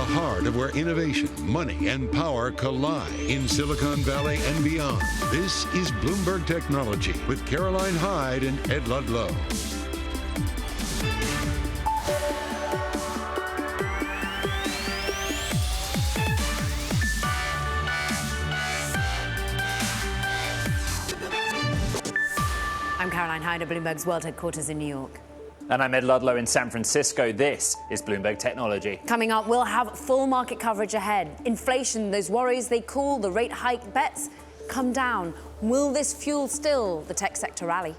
heart of where innovation, money, and power collide in Silicon Valley and beyond. This is Bloomberg Technology with Caroline Hyde and Ed Ludlow. I'm Caroline Hyde at Bloomberg's World Headquarters in New York. And I'm Ed Ludlow in San Francisco. This is Bloomberg Technology. Coming up, we'll have full market coverage ahead. Inflation, those worries they cool, the rate hike bets come down. Will this fuel still the tech sector rally?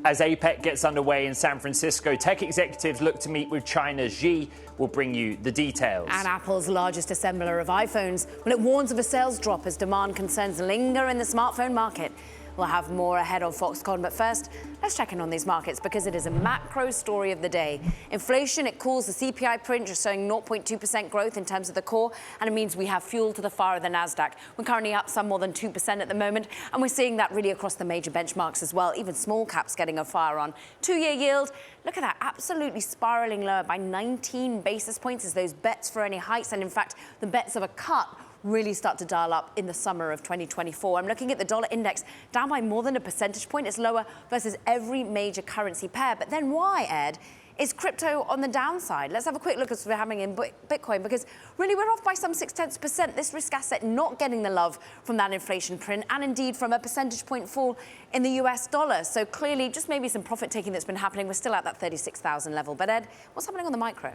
As APEC gets underway in San Francisco, tech executives look to meet with China's Xi. We'll bring you the details. And Apple's largest assembler of iPhones, well, it warns of a sales drop as demand concerns linger in the smartphone market. We'll have more ahead on Foxconn, but first, let's check in on these markets because it is a macro story of the day. Inflation, it cools the CPI print, just showing 0.2% growth in terms of the core, and it means we have fuel to the fire of the Nasdaq. We're currently up some more than 2% at the moment, and we're seeing that really across the major benchmarks as well, even small caps getting a fire on. Two-year yield, look at that, absolutely spiraling lower by 19 basis points as those bets for any hikes, and in fact, the bets of a cut really start to dial up in the summer of 2024. I'm looking at the dollar index down by more than a percentage point. It's lower versus every major currency pair. But then why, Ed, is crypto on the downside? Let's have a quick look at what's happening in Bitcoin, because really we're off by some 0.6%. This risk asset not getting the love from that inflation print and indeed from a percentage point fall in the US dollar. So clearly just maybe some profit taking that's been happening. We're still at that 36,000 level. But Ed, what's happening on the micro?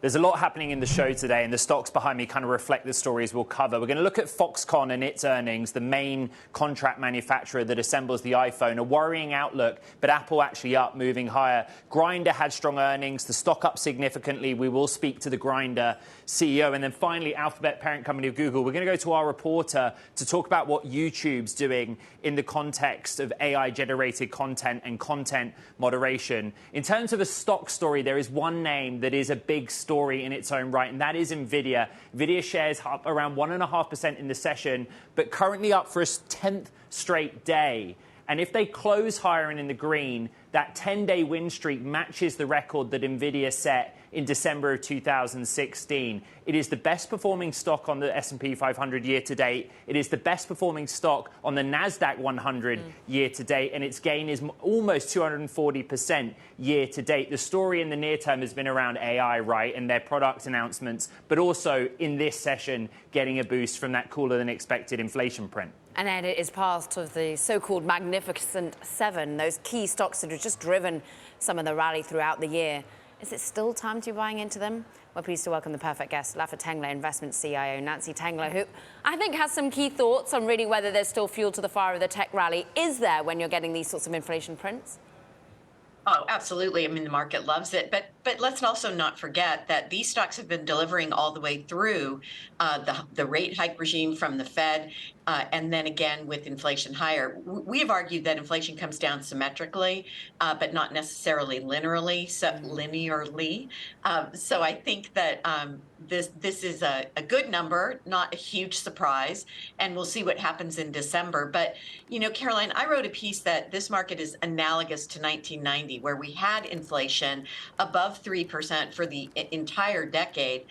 There's a lot happening in the show today, and the stocks behind me kind of reflect the stories we'll cover. We're going to look at Foxconn and its earnings, the main contract manufacturer that assembles the iPhone. A worrying outlook, but Apple actually up, moving higher. Grindr had strong earnings, the stock up significantly. We will speak to the Grindr CEO. And then finally, Alphabet, parent company of Google. We're going to go to our reporter to talk about what YouTube's doing in the context of AI-generated content and content moderation. In terms of a stock story, there is one name that is a big story in its own right, and that is Nvidia. Nvidia shares up around 1.5% in the session, but currently up for a 10th straight day. And if they close higher and in the green, that 10-day win streak matches the record that Nvidia set in December of 2016. It is the best performing stock on the S&P 500 year to date. It is the best performing stock on the Nasdaq 100 year to date, and its gain is almost 240% year to date. The story in the near term has been around AI, right, and their product announcements, but also in this session getting a boost from that cooler than expected inflation print. And Ed, it is part of the so-called Magnificent Seven, those key stocks that have just driven some of the rally throughout the year. Is it still time to be buying into them? We're pleased to welcome the perfect guest, Lafa Tengler, Investment CIO, Nancy Tengler, who I think has some key thoughts on really whether there's still fuel to the fire of the tech rally. Is there when you're getting these sorts of inflation prints? Oh, absolutely. I mean, the market loves it. But let's also not forget that these stocks have been delivering all the way through the rate hike regime from the Fed. And then again, with inflation higher, we have argued that inflation comes down symmetrically, but not necessarily linearly. So I think that this is a good number, not a huge surprise, and we'll see what happens in December. But, you know, Caroline, I wrote a piece that this market is analogous to 1990, where we had inflation above 3% for the entire decade,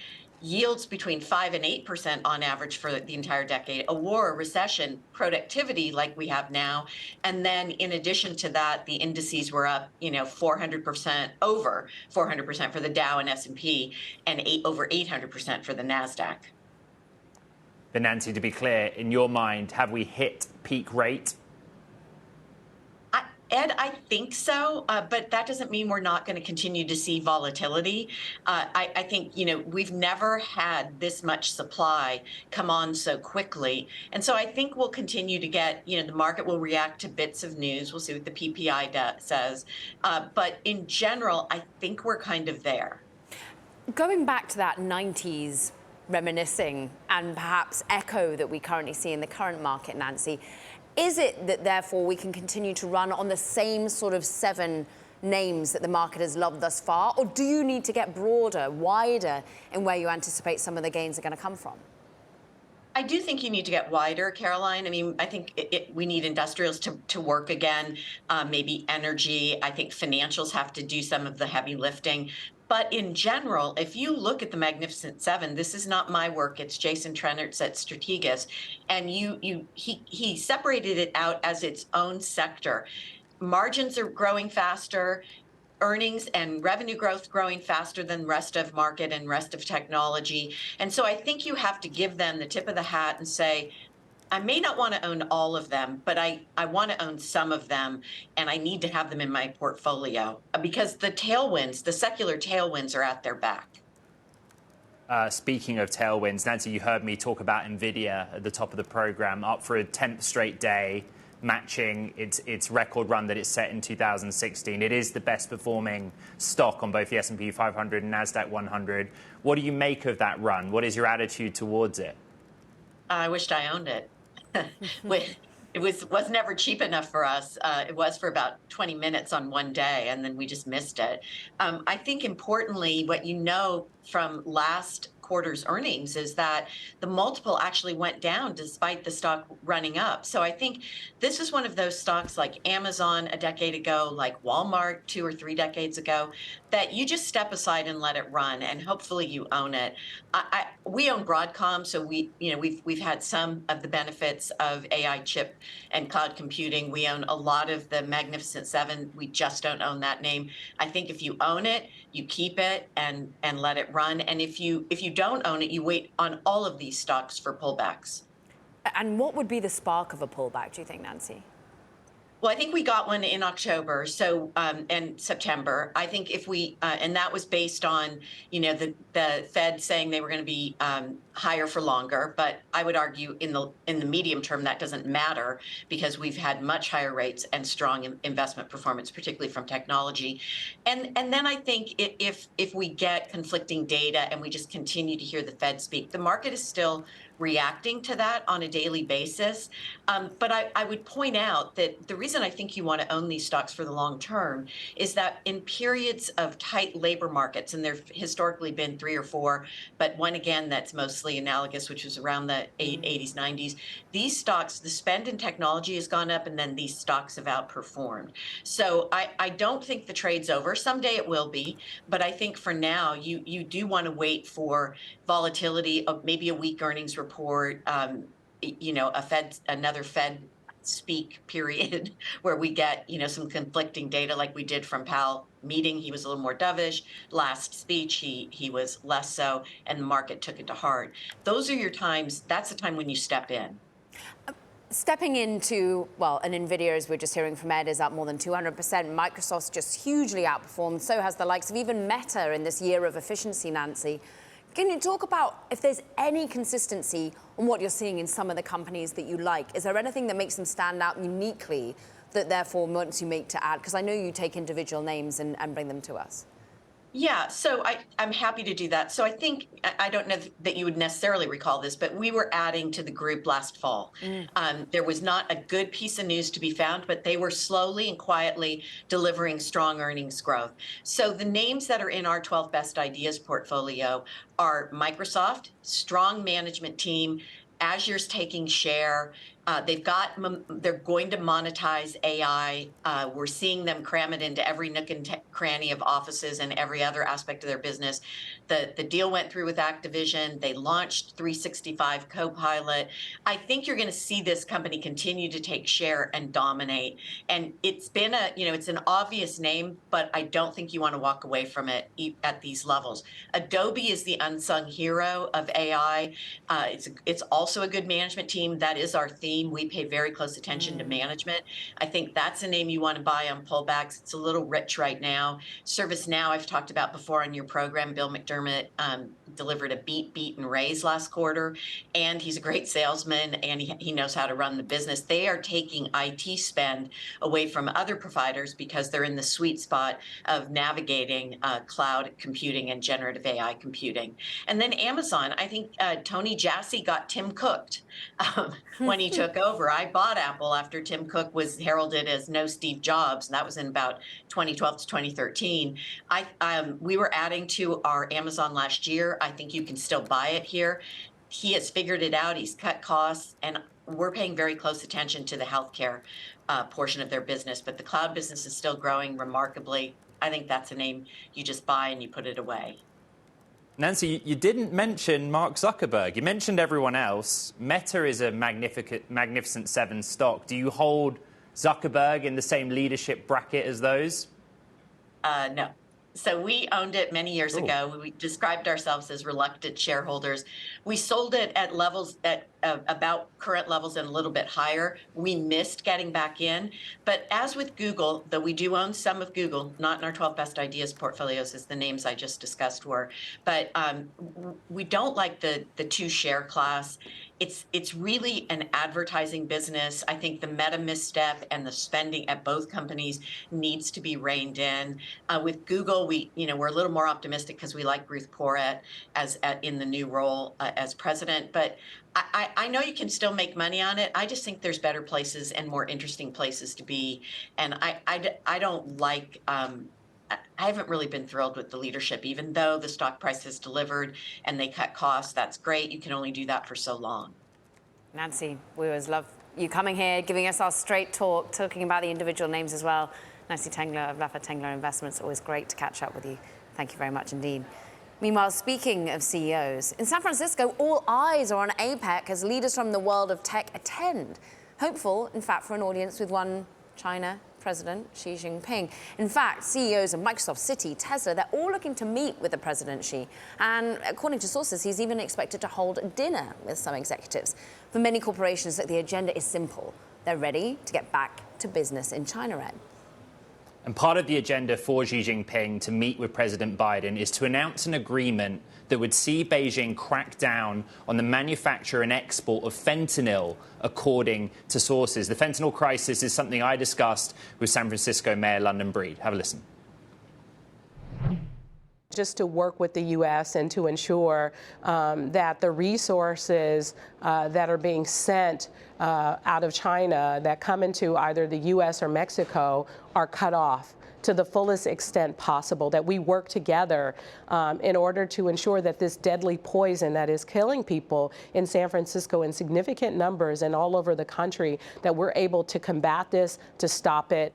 yields between 5 and 8% on average for the entire decade, a war, a recession, productivity like we have now. And then in addition to that, the indices were up, 400%, over 400% for the Dow and S&P, and over 800% for the Nasdaq. But Nancy, to be clear, in your mind, have we hit peak rate? Ed, I think so, but that doesn't mean we're not going to continue to see volatility. I think, we've never had this much supply come on so quickly. And so I think we'll continue to get, the market will react to bits of news. We'll see what the PPI says. But in general, I think we're kind of there. Going back to that 90s reminiscing and perhaps echo that we currently see in the current market, Nancy, is it that, therefore, we can continue to run on the same sort of 7 names that the market has loved thus far? Or do you need to get broader, wider in where you anticipate some of the gains are going to come from? I do think you need to get wider, Caroline. I mean, I think we need industrials to work again, maybe energy. I think financials have to do some of the heavy lifting. But in general, if you look at the Magnificent Seven, this is not my work, it's Jason Trennert's at Strategas, and he separated it out as its own sector. Margins are growing faster, earnings and revenue growth growing faster than the rest of market and rest of technology. And so I think you have to give them the tip of the hat and say, I may not want to own all of them, but I want to own some of them, and I need to have them in my portfolio because the tailwinds, the secular tailwinds are at their back. Speaking of tailwinds, Nancy, you heard me talk about Nvidia at the top of the program, up for a 10th straight day, matching its record run that it set in 2016. It is the best performing stock on both the S&P 500 and NASDAQ 100. What do you make of that run? What is your attitude towards it? I wished I owned it. It was never cheap enough for us. It was for about 20 minutes on one day, and then we just missed it. I think importantly, what you know from last quarter's earnings is that the multiple actually went down despite the stock running up. So I think this is one of those stocks like Amazon a decade ago, like Walmart 2 or 3 decades ago, that you just step aside and let it run, and hopefully you own it. We own Broadcom, so we've had some of the benefits of AI chip and cloud computing. We own a lot of the Magnificent Seven. We just don't own that name. I think if you own it, you keep it and let it run. And if you don't own it, you wait on all of these stocks for pullbacks. And what would be the spark of a pullback, do you think, Nancy? Well, I think we got one in October, so and September. I think if we and that was based on the Fed saying they were going to be higher for longer. But I would argue in the medium term that doesn't matter because we've had much higher rates and strong investment performance, particularly from technology. And then I think if we get conflicting data and we just continue to hear the Fed speak, the market is still reacting to that on a daily basis. But I would point out that the reason I think you want to own these stocks for the long term is that in periods of tight labor markets, and there have historically been 3 or 4, but one again that's mostly analogous, which was around the 80s, 90s, these stocks, the spend in technology has gone up, and then these stocks have outperformed. So I don't think the trade's over. Someday it will be, but I think for now you do want to wait for volatility of maybe a weak earnings report, another Fed speak period where we get some conflicting data like we did from Powell meeting. He was a little more dovish. Last speech he was less so, and the market took it to heart. Those are your times. That's the time when you step in. Stepping into, well, an Nvidia, as we're just hearing from Ed, is up more than 200%. Microsoft's just hugely outperformed. So has the likes of even Meta in this year of efficiency, Nancy. Can you talk about if there's any consistency on what you're seeing in some of the companies that you like? Is there anything that makes them stand out uniquely that therefore wants you make to add? Because I know you take individual names and bring them to us. Yeah, so I'm happy to do that. So I think, I don't know that you would necessarily recall this, but we were adding to the group last fall. There was not a good piece of news to be found, but they were slowly and quietly delivering strong earnings growth. So the names that are in our 12 Best Ideas portfolio are Microsoft, strong management team, Azure's taking share. They're going to monetize AI. We're seeing them cram it into every nook and cranny of offices and every other aspect of their business. The deal went through with Activision. They launched 365 Copilot. I think you're going to see this company continue to take share and dominate. And it's been it's an obvious name, but I don't think you want to walk away from it at these levels. Adobe is the unsung hero of AI. It's also a good management team. That is our theme. We pay very close attention to management. I think that's a name you want to buy on pullbacks. It's a little rich right now. ServiceNow, I've talked about before on your program. Bill McDermott delivered a beat and raise last quarter, and he's a great salesman, and he knows how to run the business. They are taking IT spend away from other providers because they're in the sweet spot of navigating cloud computing and generative AI computing. And then Amazon, I think Tony Jassy got Tim cooked when he took over. I bought Apple after Tim Cook was heralded as no Steve Jobs, and that was in about 2012 to 2013. We were adding to our Amazon last year. I think you can still buy it here. He has figured it out. He's cut costs, and we're paying very close attention to the healthcare portion of their business. But the cloud business is still growing remarkably. I think that's a name you just buy and you put it away. Nancy, you didn't mention Mark Zuckerberg. You mentioned everyone else. Meta is a magnificent seven stock. Do you hold Zuckerberg in the same leadership bracket as those? No. So we owned it many years ago. We described ourselves as reluctant shareholders. We sold it at levels at about current levels and a little bit higher. We missed getting back in. But as with Google, though we do own some of Google, not in our 12 best ideas portfolios as the names I just discussed were, but we don't like the two share class. It's really an advertising business. I think the Meta misstep and the spending at both companies needs to be reined in. With Google, we're a little more optimistic because we like Ruth Porat in the new role as president. But I know you can still make money on it. I just think there's better places and more interesting places to be. And I don't like. I haven't really been thrilled with the leadership, even though the stock price has delivered and they cut costs. That's great. You can only do that for so long. Nancy, we always love you coming here, giving us our straight talk, talking about the individual names as well. Nancy Tengler of Laffer Tengler Investments, always great to catch up with you. Thank you very much indeed. Meanwhile, speaking of CEOs, in San Francisco, all eyes are on APEC as leaders from the world of tech attend. Hopeful, in fact, for an audience with one China President Xi Jinping. In fact, CEOs of Microsoft, Citi, Tesla, they're all looking to meet with the President Xi. And according to sources, he's even expected to hold dinner with some executives. For many corporations, the agenda is simple. They're ready to get back to business in China, Ed. And part of the agenda for Xi Jinping to meet with President Biden is to announce an agreement that would see Beijing crack down on the manufacture and export of fentanyl, according to sources. The fentanyl crisis is something I discussed with San Francisco Mayor London Breed. Have a listen. Just to work with the U.S. and to ensure that the resources that are being sent out of China that come into either the U.S. or Mexico are cut off to the fullest extent possible, that we work together in order to ensure that this deadly poison that is killing people in San Francisco in significant numbers and all over the country, that we're able to combat this, to stop it.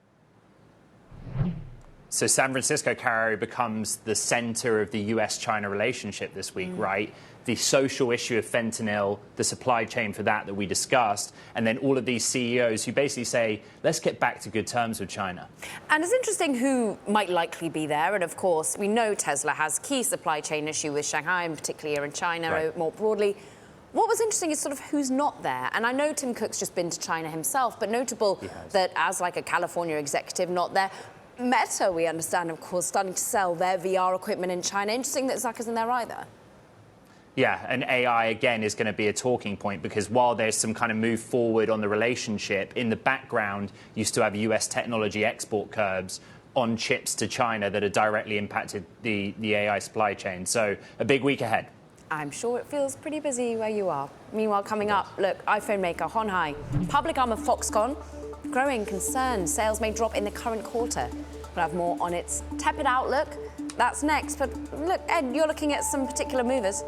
So San Francisco, Caro, becomes the center of the U.S.-China relationship this week, right? The social issue of fentanyl, the supply chain for that we discussed, and then all of these CEOs who basically say, let's get back to good terms with China. And it's interesting who might likely be there. And of course, we know Tesla has key supply chain issue with Shanghai, and particularly here in China more broadly. What was interesting is sort of who's not there. And I know Tim Cook's just been to China himself, but notable that as like a California executive not there. Meta, we understand, of course, starting to sell their VR equipment in China. Interesting that Zuck isn't there either. Yeah, and AI, again, is going to be a talking point because while there's some kind of move forward on the relationship, in the background, you still have U.S. technology export curbs on chips to China that have directly impacted the AI supply chain. So a big week ahead. I'm sure it feels pretty busy where you are. Meanwhile, coming up, look, iPhone maker Hyde, public arm of Foxconn, growing concern sales may drop in the current quarter. We'll have more on its tepid outlook. That's next. But look, Ed, you're looking at some particular movers.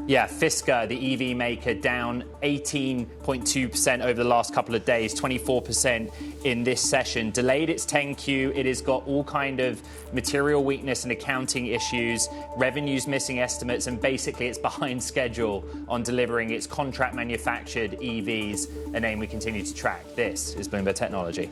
Yeah, Fisker, the EV maker, down 18.2% over the last couple of days, 24% in this session. Delayed its 10Q. It has got all kind of material weakness and accounting issues, revenues missing estimates, and basically it's behind schedule on delivering its contract manufactured EVs, a name we continue to track. This is Bloomberg Technology.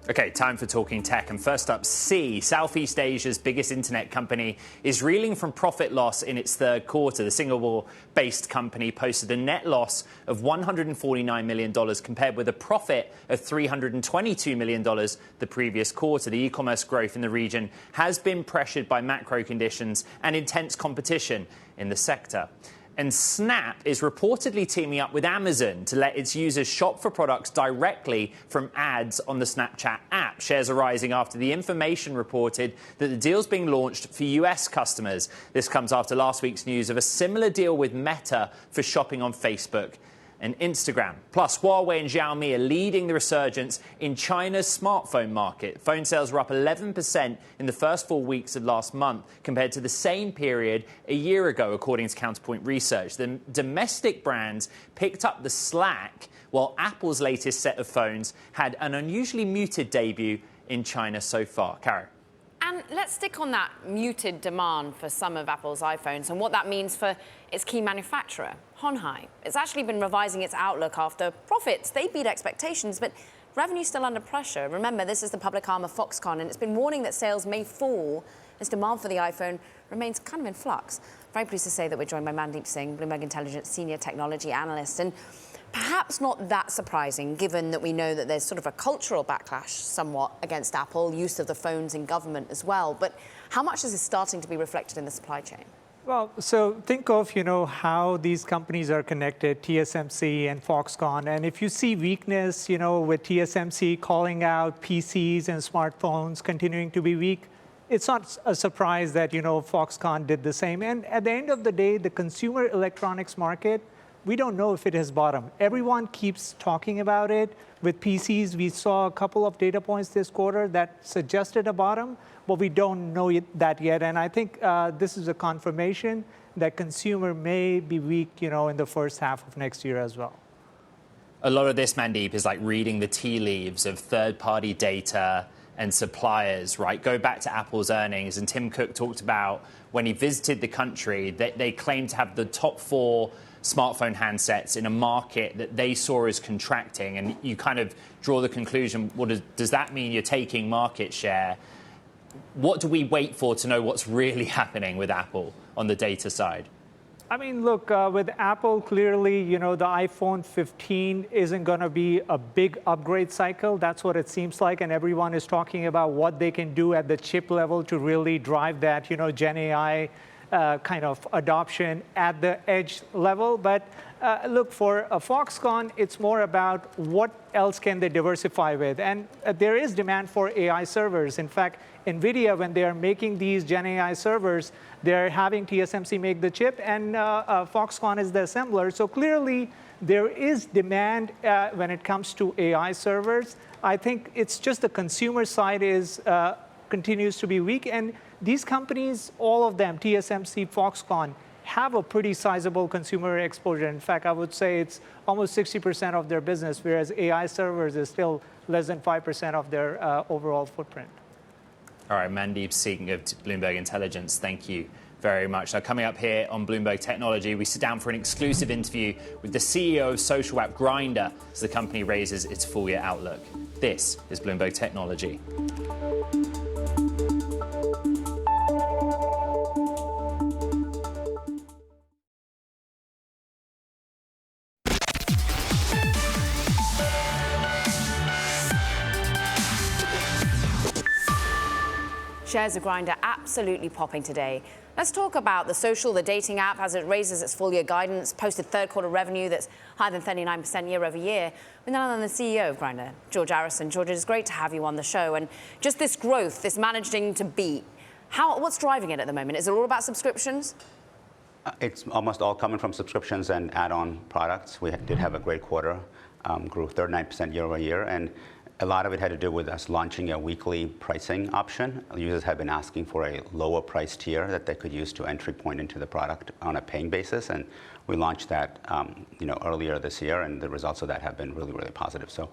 Okay, time for Talking Tech. And first up, Sea, Southeast Asia's biggest internet company, is reeling from profit loss in its third quarter. The Singapore-based company posted a net loss of $149 million compared with a profit of $322 million the previous quarter. The e-commerce growth in the region has been pressured by macro conditions and intense competition in the sector. And Snap is reportedly teaming up with Amazon to let its users shop for products directly from ads on the Snapchat app. Shares are rising after the information reported that the deal's being launched for US customers. This comes after last week's news of a similar deal with Meta for shopping on Facebook and Instagram. Plus, Huawei and Xiaomi are leading the resurgence in China's smartphone market. Phone sales were up 11% in the first 4 weeks of last month compared to the same period a year ago, according to Counterpoint Research. The domestic brands picked up the slack, while Apple's latest set of phones had an unusually muted debut in China so far. Caro. And let's stick on that muted demand for some of Apple's iPhones and what that means for its key manufacturer, Hyde. It's actually been revising its outlook after profits. They beat expectations, but revenue's still under pressure. Remember, this is the public arm of Foxconn, and it's been warning that sales may fall as demand for the iPhone remains kind of in flux. Very pleased to say that we're joined by Mandeep Singh, Bloomberg Intelligence Senior Technology Analyst. And perhaps not that surprising, given that we know that there's sort of a cultural backlash somewhat against Apple, use of the phones in government as well. But how much is this starting to be reflected in the supply chain? Well, so think of, how these companies are connected, TSMC and Foxconn. And if you see weakness, with TSMC calling out PCs and smartphones continuing to be weak, it's not a surprise that, Foxconn did the same. And at the end of the day, the consumer electronics market, we don't know if it has bottomed. Everyone keeps talking about it. With PCs, we saw a couple of data points this quarter that suggested a bottom, but we don't know that yet. And I think this is a confirmation that consumer may be weak, in the first half of next year as well. A lot of this, Mandeep, is like reading the tea leaves of third-party data and suppliers, right? Go back to Apple's earnings, and Tim Cook talked about when he visited the country, they claimed to have the top 4 smartphone handsets in a market that they saw as contracting, and you kind of draw the conclusion, does that mean you're taking market share? What do we wait for to know what's really happening with Apple on the data side? I mean, look, with Apple, clearly, the iPhone 15 isn't going to be a big upgrade cycle. That's what it seems like, and everyone is talking about what they can do at the chip level to really drive that, Gen AI kind of adoption at the edge level. But look, for Foxconn, it's more about what else can they diversify with. And there is demand for AI servers. In fact, Nvidia, when they are making these Gen AI servers, they're having TSMC make the chip, and Foxconn is the assembler. So clearly, there is demand when it comes to AI servers. I think it's just the consumer side continues to be weak. And these companies, all of them, TSMC, Foxconn, have a pretty sizable consumer exposure. In fact, I would say it's almost 60% of their business, whereas AI servers is still less than 5% of their overall footprint. All right, Mandeep Singh of Bloomberg Intelligence, thank you very much. Now, coming up here on Bloomberg Technology, we sit down for an exclusive interview with the CEO of social app Grindr as the company raises its full-year outlook. This is Bloomberg Technology. Shares of Grindr absolutely popping today. Let's talk about the social, the dating app, as it raises its full-year guidance, posted third-quarter revenue that's higher than 39% year-over-year. We're now on the CEO of Grindr, George Arison. George, it's great to have you on the show. And just this growth, this managing to beat, what's driving it at the moment? Is it all about subscriptions? It's almost all coming from subscriptions and add-on products. We did have a great quarter, grew 39% year-over-year. And a lot of it had to do with us launching a weekly pricing option. Users have been asking for a lower price tier that they could use to entry point into the product on a paying basis. And we launched that earlier this year, and the results of that have been really, really positive. So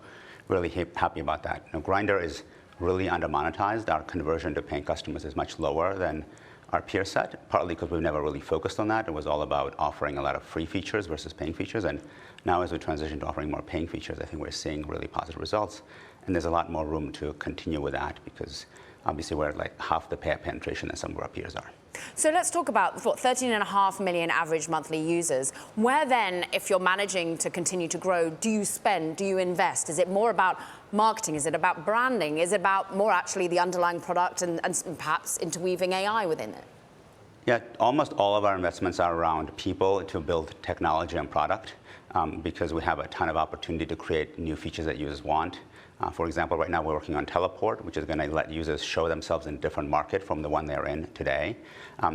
really happy about that. Grindr is really under-monetized. Our conversion to paying customers is much lower than our peer set, partly because we've never really focused on that. It was all about offering a lot of free features versus paying features. And now as we transition to offering more paying features, I think we're seeing really positive results. And there's a lot more room to continue with that because obviously we're at like half the payer penetration that some of our peers are. So let's talk about 13.5 million average monthly users. Where then, if you're managing to continue to grow, do you spend, do you invest? Is it more about marketing? Is it about branding? Is it about more actually the underlying product and perhaps interweaving AI within it? Yeah, almost all of our investments are around people to build technology and product because we have a ton of opportunity to create new features that users want. For example, right now we're working on Teleport, which is going to let users show themselves in a different market from the one they're in today,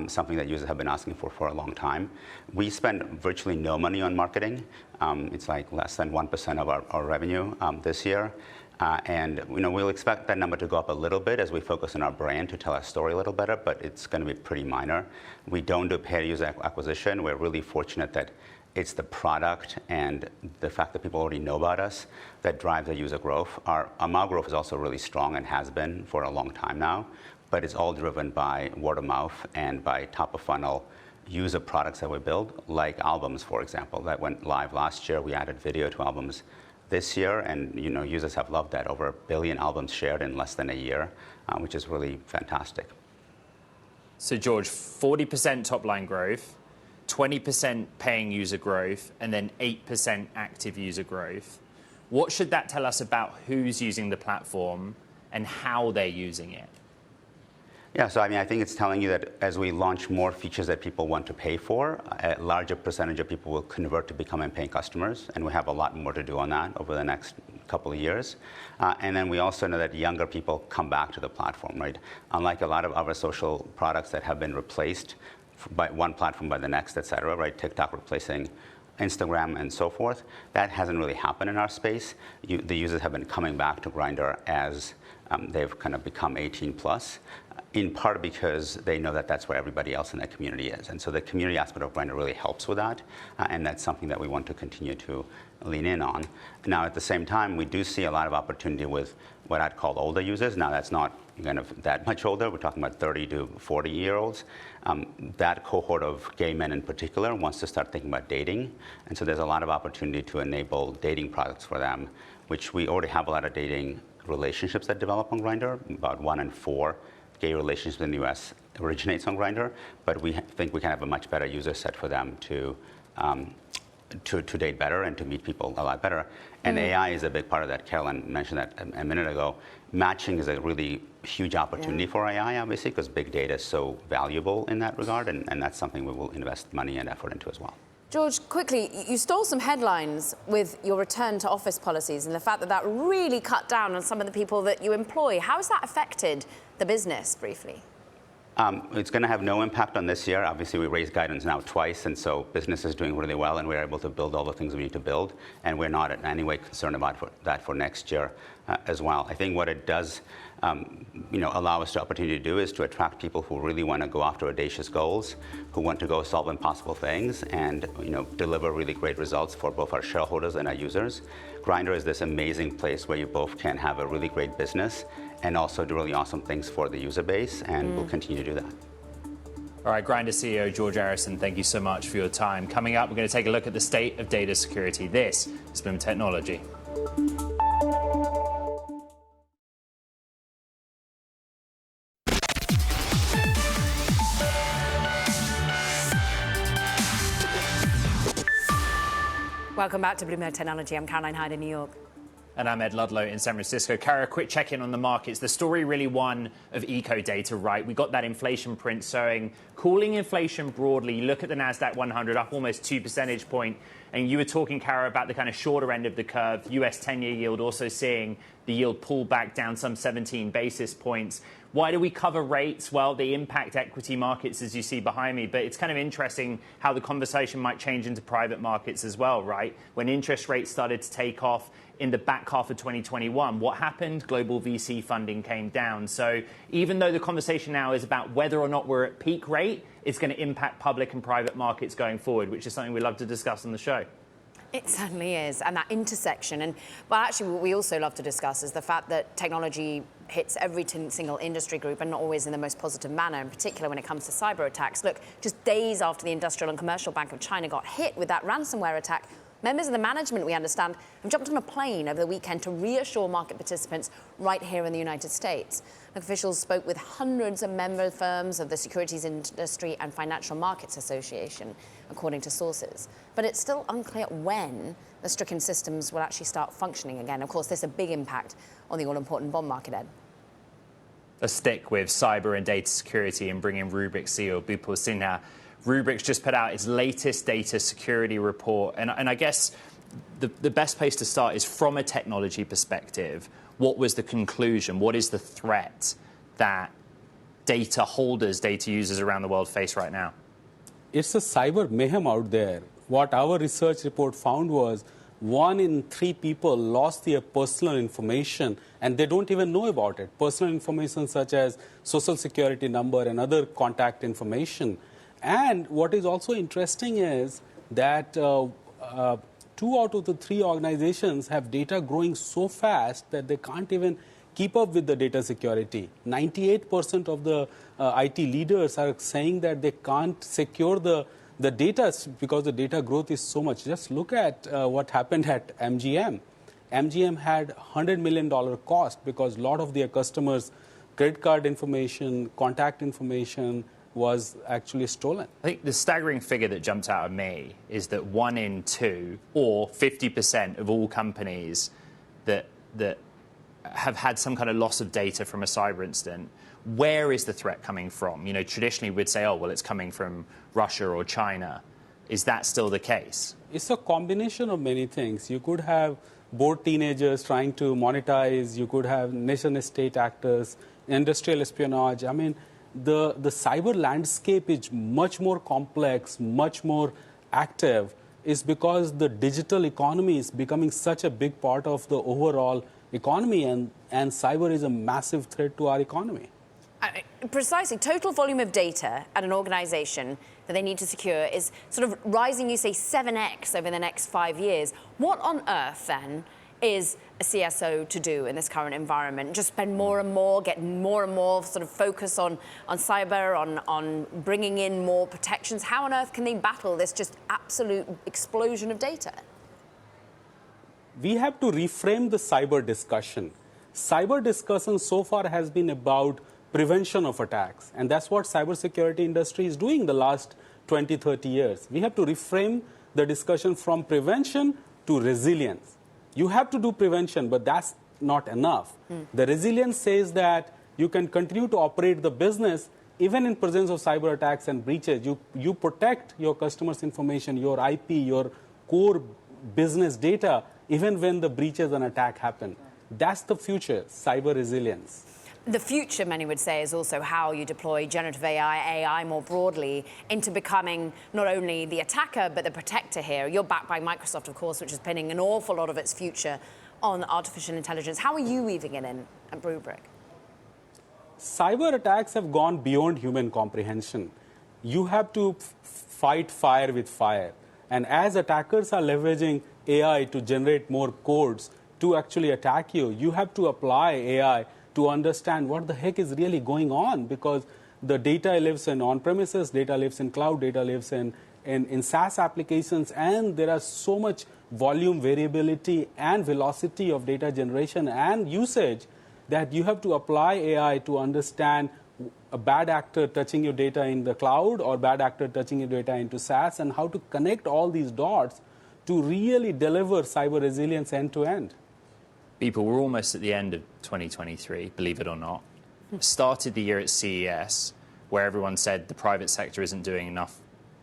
something that users have been asking for a long time. We spend virtually no money on marketing. It's like less than 1% of our revenue this year. And we'll expect that number to go up a little bit as we focus on our brand to tell our story a little better, but it's going to be pretty minor. We don't do paid user acquisition. We're really fortunate that it's the product and the fact that people already know about us that drives the user growth. Our MAU growth is also really strong and has been for a long time now, but it's all driven by word of mouth and by top of funnel user products that we build, like albums, for example, that went live last year. We added video to albums this year, and users have loved that. Over 1 billion albums shared in less than a year, which is really fantastic. So George, 40% top line growth, 20% paying user growth, and then 8% active user growth. What should that tell us about who's using the platform and how they're using it? Yeah, so I think it's telling you that as we launch more features that people want to pay for, a larger percentage of people will convert to becoming paying customers, and we have a lot more to do on that over the next couple of years. And then we also know that younger people come back to the platform, right? Unlike a lot of other social products that have been replaced by one platform by the next, et cetera, right? TikTok replacing Instagram and so forth. That hasn't really happened in our space. The users have been coming back to Grindr as they've kind of become 18 plus, in part because they know that that's where everybody else in that community is. And so the community aspect of Grindr really helps with that, and that's something that we want to continue to lean in on. Now, at the same time, we do see a lot of opportunity with what I'd call older users. Now, that's not kind of that much older. We're talking about 30 to 40-year-olds. That cohort of gay men in particular wants to start thinking about dating. And so there's a lot of opportunity to enable dating products for them, which we already have a lot of dating relationships that develop on Grindr. About 1 in 4 gay relationships in the US originates on Grindr, but we think we can have a much better user set for them to date better and to meet people a lot better. And AI is a big part of that. Caroline mentioned that a minute ago. Matching is a really huge opportunity for AI, obviously, because big data is so valuable in that regard, and that's something we will invest money and effort into as well. George, quickly, you stole some headlines with your return to office policies and the fact that that really cut down on some of the people that you employ. How has that affected the business, briefly? It's going to have no impact on this year. Obviously, we raised guidance now twice, and so business is doing really well, and we're able to build all the things we need to build, and we're not in any way concerned about that for next year as well. I think what it does allow us the opportunity to do is to attract people who really want to go after audacious goals, who want to go solve impossible things, and deliver really great results for both our shareholders and our users. Grindr is this amazing place where you both can have a really great business and also do really awesome things for the user base, and we'll continue to do that. All right, Grindr CEO George Arison, thank you so much for your time. Coming up, we're going to take a look at the state of data security. This is Bloomberg Technology. Welcome back to Bloomberg Technology. I'm Caroline Hyde in New York. And I'm Ed Ludlow in San Francisco. Kara, a quick check-in on the markets. The story really one of eco data, right? We got that inflation print showing cooling inflation broadly. You look at the NASDAQ 100 up almost 2 percentage points. And you were talking, Kara, about the kind of shorter end of the curve. US 10-year yield also seeing the yield pull back down some 17 basis points. Why do we cover rates? Well, they impact equity markets, as you see behind me. But it's kind of interesting how the conversation might change into private markets as well, right? When interest rates started to take off in the back half of 2021, what happened? Global VC funding came down. So even though the conversation now is about whether or not we're at peak rate, it's going to impact public and private markets going forward, which is something we love to discuss on the show. It certainly is, and that intersection. And well, actually, what we also love to discuss is the fact that technology hits every single industry group, and not always in the most positive manner, in particular when it comes to cyber attacks. Look, just days after the Industrial and Commercial Bank of China got hit with that ransomware attack, members of the management, we understand, have jumped on a plane over the weekend to reassure market participants right here in the United States. Officials spoke with hundreds of member firms of the Securities Industry and Financial Markets Association, according to sources. But it's still unclear when the stricken systems will actually start functioning again. Of course, there's a big impact on the all-important bond market, Ed. Let's stick with cyber and data security and bring in Rubrik's CEO, Bipul Sinha. Rubrik's just put out its latest data security report. And I guess the best place to start is from a technology perspective. What was the conclusion? What is the threat that data holders, data users around the world face right now? It's a cyber mayhem out there. What our research report found was 1 in 3 people lost their personal information and they don't even know about it. Personal information such as social security number and other contact information. And what is also interesting is that 2 out of the 3 organizations have data growing so fast that they can't even keep up with the data security. 98% of the IT leaders are saying that they can't secure the data because the data growth is so much. Just look at what happened at MGM. MGM had $100 million cost because a lot of their customers' credit card information, contact information was actually stolen. I think the staggering figure that jumped out at me is that 1 in 2, or 50% of all companies that have had some kind of loss of data from a cyber incident. Where is the threat coming from? You know, traditionally we'd say, oh, well, it's coming from Russia or China. Is that still the case? It's a combination of many things. You could have bored teenagers trying to monetize. You could have nation-state actors, industrial espionage. I mean, the cyber landscape is much more complex, much more active, is because the digital economy is becoming such a big part of the overall economy, and cyber is a massive threat to our economy. Precisely. Total volume of data at an organization that they need to secure is sort of rising, you say, 7x over the next 5 years. What on earth, then, is a CSO to do in this current environment? Just spend more and more, get more and more sort of focus on cyber, on bringing in more protections? How on earth can they battle this just absolute explosion of data? We have to reframe the cyber discussion. Cyber discussion so far has been about prevention of attacks, and that's what cybersecurity industry is doing the last 20, 30 years. We have to reframe the discussion from prevention to resilience. You have to do prevention, but that's not enough. The resilience says that you can continue to operate the business even in presence of cyber attacks and breaches. You protect your customers' information, your IP, your core business data, even when the breaches and attack happen. That's the future, cyber resilience. The future, many would say, is also how you deploy generative AI more broadly into becoming not only the attacker, but the protector here. You're backed by Microsoft, of course, which is pinning an awful lot of its future on artificial intelligence. How are you weaving it in at Bloomberg? Cyber attacks have gone beyond human comprehension. You have to fight fire with fire. And as attackers are leveraging AI to generate more codes to actually attack you, you have to apply AI to understand what the heck is really going on, because the data lives in on-premises, data lives in cloud, data lives in SaaS applications, and there are so much volume variability and velocity of data generation and usage that you have to apply AI to understand a bad actor touching your data in the cloud or bad actor touching your data into SaaS, and how to connect all these dots to really deliver cyber resilience end to end. People, we're almost at the end of 2023, believe it or not. Started the year at CES, where everyone said the private sector isn't doing enough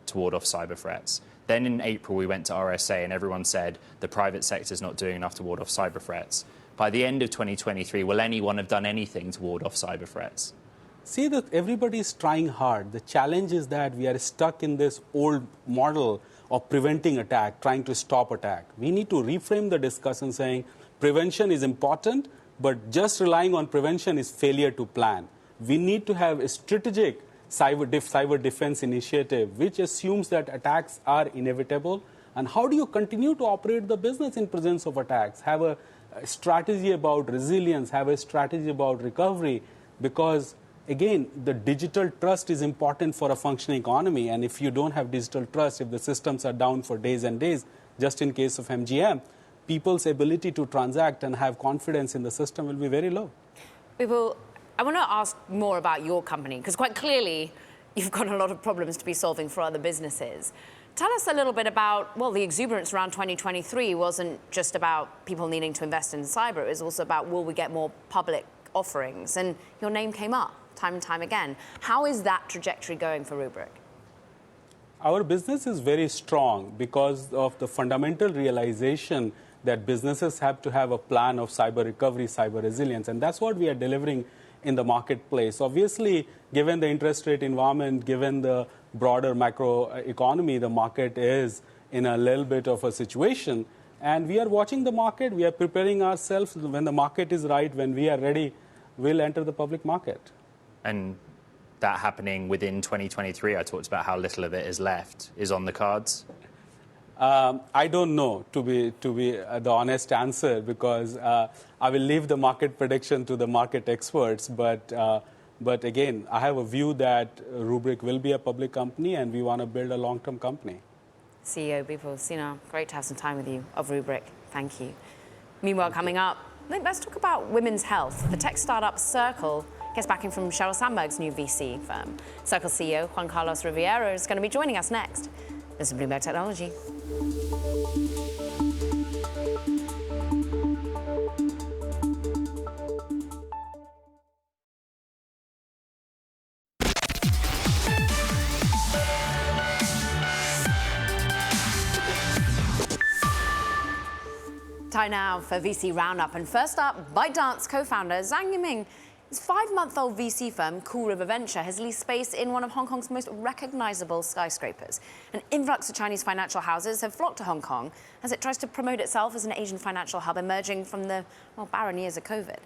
to ward off cyber threats. Then in April, we went to RSA, and everyone said the private sector is not doing enough to ward off cyber threats. By the end of 2023, will anyone have done anything to ward off cyber threats? See, that everybody is trying hard. The challenge is that we are stuck in this old model of preventing attack, trying to stop attack. We need to reframe the discussion saying, prevention is important, but just relying on prevention is failure to plan. We need to have a strategic cyber defense initiative, which assumes that attacks are inevitable. And how do you continue to operate the business in presence of attacks? Have a strategy about resilience, have a strategy about recovery, because, again, the digital trust is important for a functioning economy. And if you don't have digital trust, if the systems are down for days and days, just in case of MGM, people's ability to transact and have confidence in the system will be very low. I want to ask more about your company, because quite clearly you've got a lot of problems to be solving for other businesses. Tell us a little bit about, well, the exuberance around 2023 wasn't just about people needing to invest in cyber. It was also about, will we get more public offerings? And your name came up time and time again. How is that trajectory going for Rubrik? Our business is very strong because of the fundamental realization that businesses have to have a plan of cyber recovery, cyber resilience, and that's what we are delivering in the marketplace. Obviously, given the interest rate environment, given the broader macro economy, the market is in a little bit of a situation, and we are watching the market. We are preparing ourselves. When the market is right, when we are ready, we'll enter the public market. And that happening within 2023, I talked about how little of it is left, is on the cards? I don't know, to be the honest answer, because I will leave the market prediction to the market experts. But again, I have a view that Rubrik will be a public company, and we want to build a long-term company. CEO Bipul Sinha, great to have some time with you of Rubrik. Thank you. Meanwhile, coming up, let's talk about women's health. The tech startup Circle gets backing from Sheryl Sandberg's new VC firm. Circle CEO Juan Carlos Riviero is going to be joining us next. This is Bloomberg Technology. Time now for VC Roundup. And first up, ByteDance co-founder Zhang Yiming. His 5-month-old VC firm, Cool River Venture, has leased space in one of Hong Kong's most recognizable skyscrapers. An influx of Chinese financial houses have flocked to Hong Kong as it tries to promote itself as an Asian financial hub emerging from the, barren years of COVID.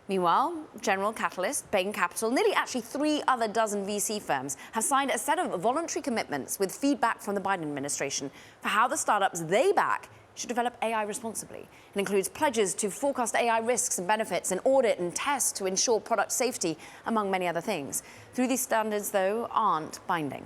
Meanwhile, General Catalyst, Bain Capital, nearly actually 3 other dozen VC firms have signed a set of voluntary commitments with feedback from the Biden administration for how the startups they back should develop AI responsibly. It includes pledges to forecast AI risks and benefits and audit and test to ensure product safety, among many other things. These standards, though, aren't binding.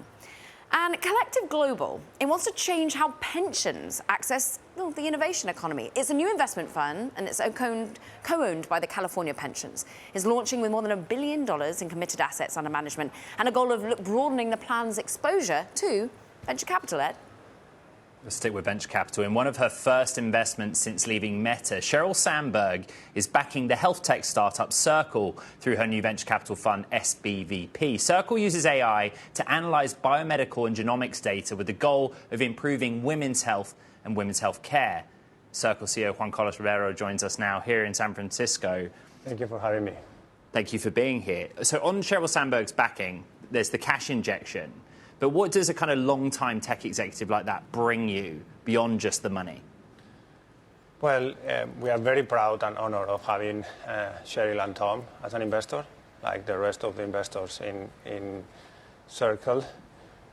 And Collective Global, it wants to change how pensions access the innovation economy. It's a new investment fund, and it's co-owned by the California Pensions. It's launching with more than $1 billion in committed assets under management and a goal of broadening the plan's exposure to venture capital, Ed. Let's stick with venture capital. In one of her first investments since leaving Meta, Sheryl Sandberg is backing the health tech startup Circle through her new venture capital fund, SBVP. Circle uses AI to analyze biomedical and genomics data with the goal of improving women's health and women's health care. Circle CEO Juan Carlos Riviero joins us now here in San Francisco. Thank you for having me. Thank you for being here. So on Sheryl Sandberg's backing, there's the cash injection. But what does a kind of long-time tech executive like that bring you beyond just the money? Well, we are very proud and honored of having Sheryl and Tom as an investor, like the rest of the investors in Circle.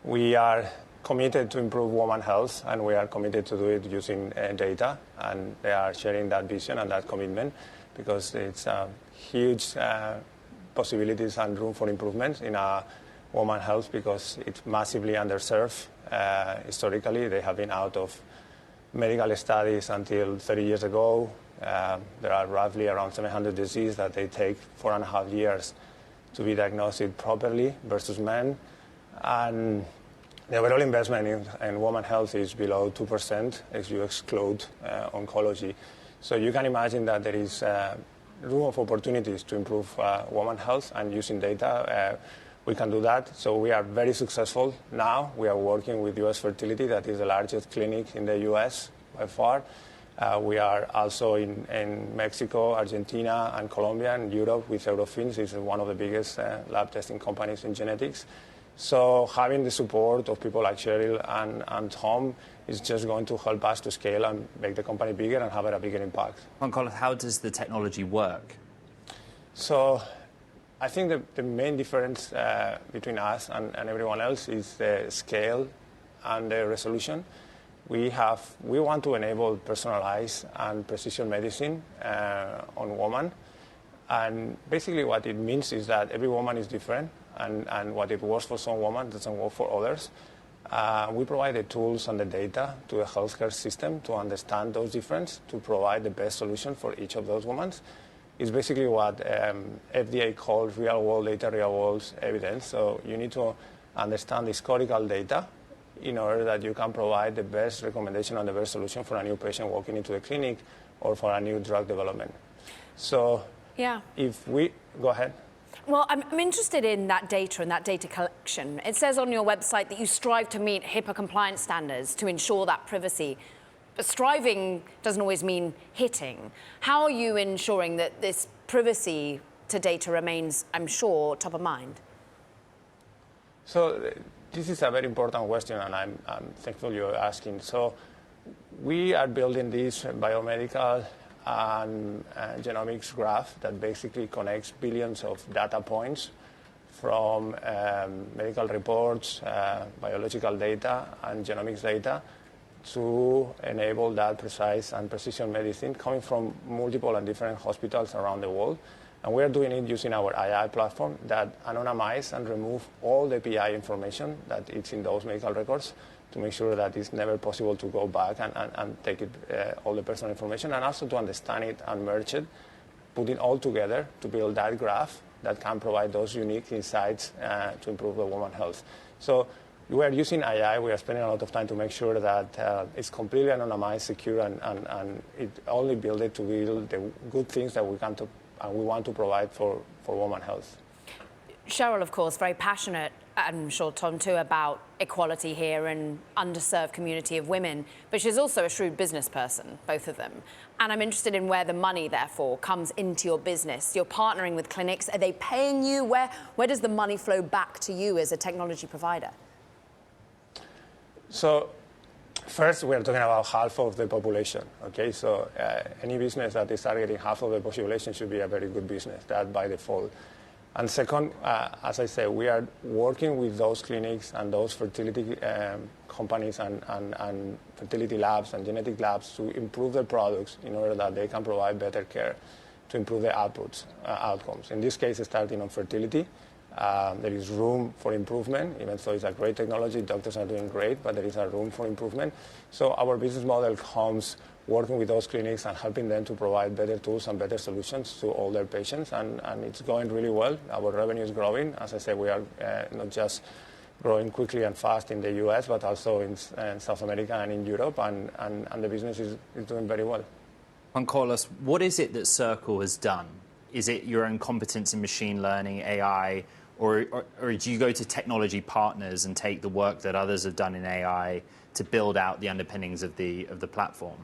We are committed to improve women's health, and we are committed to do it using data. And they are sharing that vision and that commitment because it's huge possibilities and room for improvement in our women's health because it's massively underserved. Historically, they have been out of medical studies until 30 years ago. There are roughly around 700 diseases that they take 4.5 years to be diagnosed properly versus men. And the overall investment in women's health is below 2% if you exclude oncology. So you can imagine that there is room of opportunities to improve women's health, and using data, we can do that. So we are very successful now. We are working with U.S. Fertility, that is the largest clinic in the U.S. by far. We are also in Mexico, Argentina, and Colombia, and Europe with Eurofins. It's one of the biggest lab testing companies in genetics. So having the support of people like Sheryl and Tom is just going to help us to scale and make the company bigger and have a bigger impact. Juan Carlos, how does the technology work? So I think the main difference between us and everyone else is the scale and the resolution. We want to enable personalized and precision medicine on women. And basically what it means is that every woman is different, and what it works for some women doesn't work for others. We provide the tools and the data to the healthcare system to understand those differences, to provide the best solution for each of those women. It's basically what FDA calls real-world data, real-world evidence. So you need to understand historical data in order that you can provide the best recommendation and the best solution for a new patient walking into the clinic or for a new drug development. So yeah. if we... Go ahead. Well, I'm interested in that data and that data collection. It says on your website that you strive to meet HIPAA compliance standards to ensure that privacy. But striving doesn't always mean hitting. How are you ensuring that this privacy to data remains, I'm sure, top of mind? So this is a very important question, and I'm thankful you're asking. So we are building this biomedical and genomics graph that basically connects billions of data points from medical reports, biological data, and genomics data to enable that precise and precision medicine coming from multiple and different hospitals around the world. And we're doing it using our AI platform that anonymize and remove all the PI information that is in those medical records to make sure that it's never possible to go back and take it, all the personal information, and also to understand it and merge it, put it all together to build that graph that can provide those unique insights to improve the woman's health. So we are using AI. We are spending a lot of time to make sure that it's completely anonymized, secure, and it only built it to build the good things that we want to provide for women's health. Cheryl, of course, very passionate, I'm sure Tom too, about equality here and underserved community of women, but she's also a shrewd business person, both of them. And I'm interested in where the money, therefore, comes into your business. You're partnering with clinics. Are they paying you? Where does the money flow back to you as a technology provider? So first, we're talking about half of the population, okay? So any business that is targeting half of the population should be a very good business, that by default. And second, as I said, we are working with those clinics and those fertility companies and fertility labs and genetic labs to improve their products in order that they can provide better care to improve the outcomes. In this case, starting on fertility, there is room for improvement, even though it's a great technology, doctors are doing great, but there is a room for improvement. So our business model comes working with those clinics and helping them to provide better tools and better solutions to all their patients, and it's going really well. Our revenue is growing. As I said, we are not just growing quickly and fast in the US, but also in South America and in Europe, and the business is doing very well. Juan Carlos, what is it that Circle has done? Is it your own competence in machine learning, AI, or do you go to technology partners and take the work that others have done in AI to build out the underpinnings of the platform?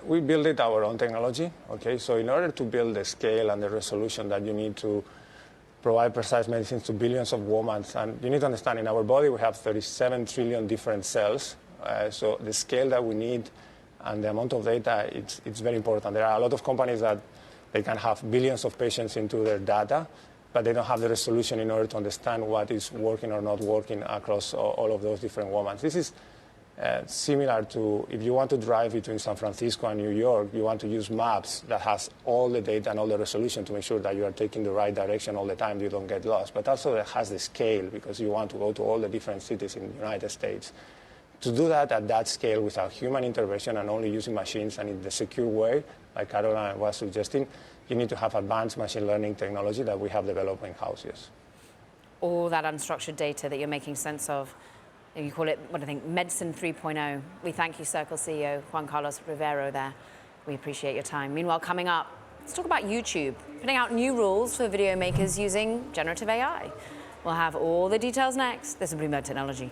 We build it our own technology, okay? So in order to build the scale and the resolution that you need to provide precise medicines to billions of women, and you need to understand in our body we have 37 trillion different cells, so the scale that we need and the amount of data, it's very important. There are a lot of companies that they can have billions of patients into their data, but they don't have the resolution in order to understand what is working or not working across all of those different women. This is similar to if you want to drive between San Francisco and New York, you want to use maps that has all the data and all the resolution to make sure that you are taking the right direction all the time, you don't get lost. But also it has the scale because you want to go to all the different cities in the United States. To do that at that scale without human intervention and only using machines and in the secure way, like Caroline was suggesting, you need to have advanced machine learning technology that we have developed in-house, yes. All that unstructured data that you're making sense of. You call it, what I think, Medicine 3.0. We thank you, Circle CEO Juan Carlos Rivero there. We appreciate your time. Meanwhile, coming up, let's talk about YouTube, putting out new rules for video makers using generative AI. We'll have all the details next. This is Bloomberg Technology.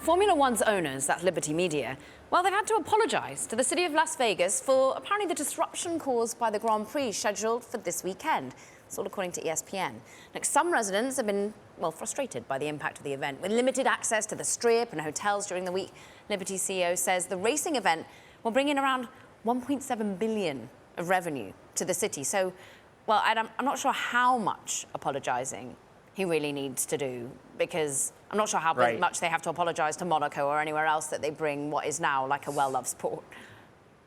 Formula One's owners, that's Liberty Media, well, they've had to apologise to the city of Las Vegas for apparently the disruption caused by the Grand Prix scheduled for this weekend. It's all according to ESPN. Now, some residents have been, well, frustrated by the impact of the event. With limited access to the Strip and hotels during the week, Liberty CEO says the racing event will bring in around $1.7 billion of revenue to the city. So, well, I'm not sure how much apologising he really needs to do, because I'm not sure how much they have to apologise to Monaco or anywhere else that they bring what is now like a well-loved sport.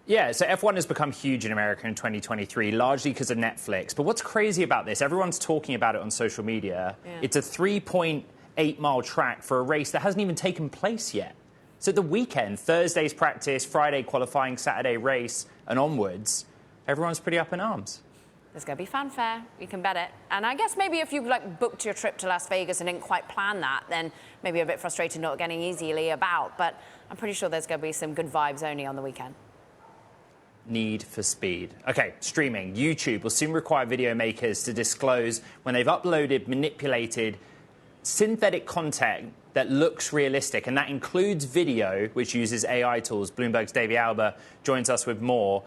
Yeah, so F1 has become huge in America in 2023, largely because of Netflix. But what's crazy about this, everyone's talking about it on social media. Yeah. It's a 3.8-mile track for a race that hasn't even taken place yet. So the weekend, Thursday's practice, Friday qualifying, Saturday race, and onwards, everyone's pretty up in arms. There's going to be fanfare. You can bet it. And I guess maybe if you booked your trip to Las Vegas and didn't quite plan that, then maybe a bit frustrated not getting easily about. But I'm pretty sure there's going to be some good vibes only on the weekend. Need for speed. Okay, streaming. YouTube will soon require video makers to disclose when they've uploaded manipulated synthetic content that looks realistic, and that includes video, which uses AI tools. Bloomberg's Davey Alba joins us with more.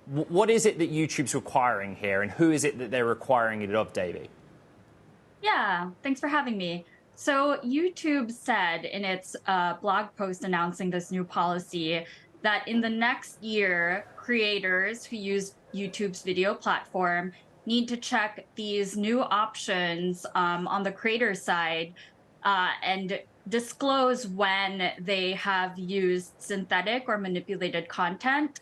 What is it that YouTube's requiring here, and who is it that they're requiring it of, Davey? Yeah, thanks for having me. So YouTube said in its blog post announcing this new policy that in the next year, creators who use YouTube's video platform need to check these new options on the creator side and disclose when they have used synthetic or manipulated content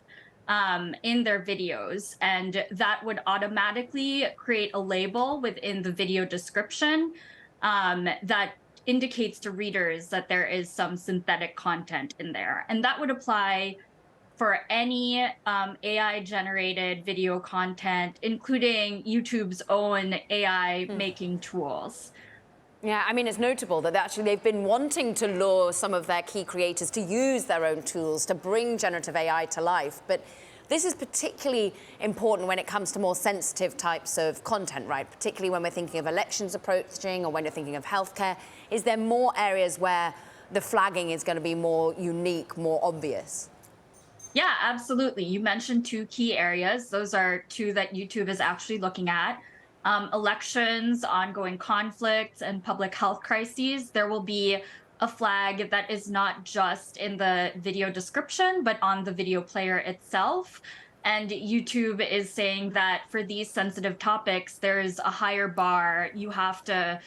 in their videos. And that would automatically create a label within the video description that indicates to readers that there is some synthetic content in there. And that would apply for any AI-generated video content, including YouTube's own AI-making tools. Yeah, I mean, it's notable that actually they've been wanting to lure some of their key creators to use their own tools to bring generative AI to life. But this is particularly important when it comes to more sensitive types of content, right? Particularly when we're thinking of elections approaching or when you're thinking of healthcare. Is there more areas where the flagging is going to be more unique, more obvious? Yeah, absolutely. You mentioned two key areas. Those are two that YouTube is actually looking at. Elections, ongoing conflicts, and public health crises. There will be a flag that is not just in the video description, but on the video player itself. And YouTube is saying that for these sensitive topics, there's a higher bar. You have to,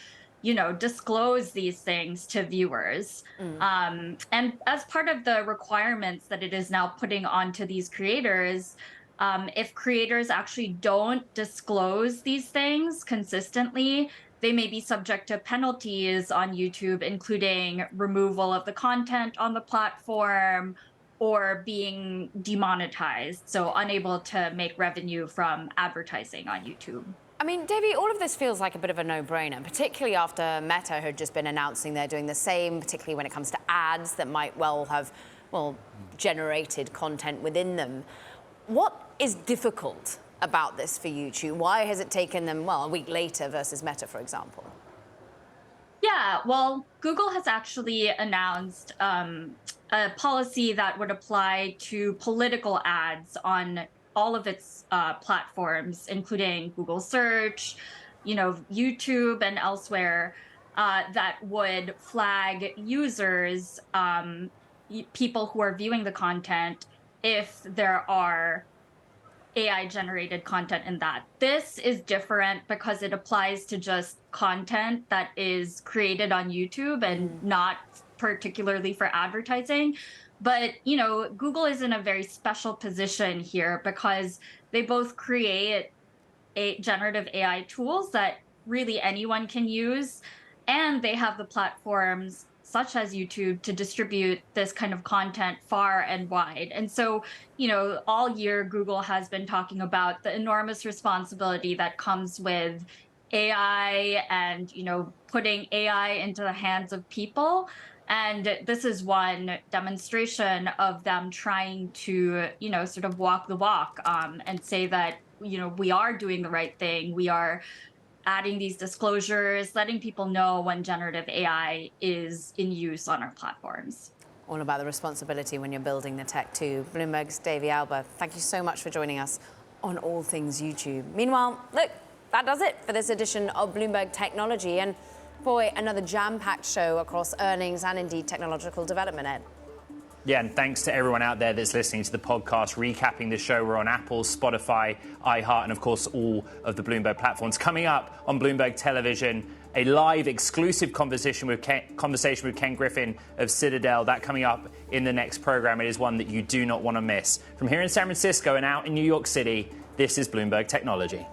disclose these things to viewers. And as part of the requirements that it is now putting onto these creators, if creators actually don't disclose these things consistently, they may be subject to penalties on YouTube, including removal of the content on the platform or being demonetized, so unable to make revenue from advertising on YouTube. I mean, Davey, all of this feels like a bit of a no-brainer, particularly after Meta had just been announcing they're doing the same, particularly when it comes to ads that might well have, generated content within them. What is difficult about this for YouTube? Why has it taken them, a week later versus Meta, for example? Yeah, well, Google has actually announced a policy that would apply to political ads on all of its platforms, including Google Search, YouTube and elsewhere, that would flag users, people who are viewing the content, if there are AI-generated content in that. This is different because it applies to just content that is created on YouTube and not particularly for advertising. But, Google is in a very special position here because they both create generative AI tools that really anyone can use, and they have the platforms such as YouTube to distribute this kind of content far and wide. And so, all year Google has been talking about the enormous responsibility that comes with AI and, putting AI into the hands of people. And this is one demonstration of them trying to, sort of walk the walk and say that, we are doing the right thing. We are adding these disclosures, letting people know when generative AI is in use on our platforms. All about the responsibility when you're building the tech too. Bloomberg's Davey Alba, thank you so much for joining us on All Things YouTube. Meanwhile, look, that does it for this edition of Bloomberg Technology. And boy, another jam-packed show across earnings and indeed technological development, Ed. Yeah, and thanks to everyone out there that's listening to the podcast, recapping the show. We're on Apple, Spotify, iHeart, and of course, all of the Bloomberg platforms. Coming up on Bloomberg Television, a live exclusive conversation with Ken Griffin of Citadel. That coming up in the next program. It is one that you do not want to miss. From here in San Francisco and out in New York City, this is Bloomberg Technology.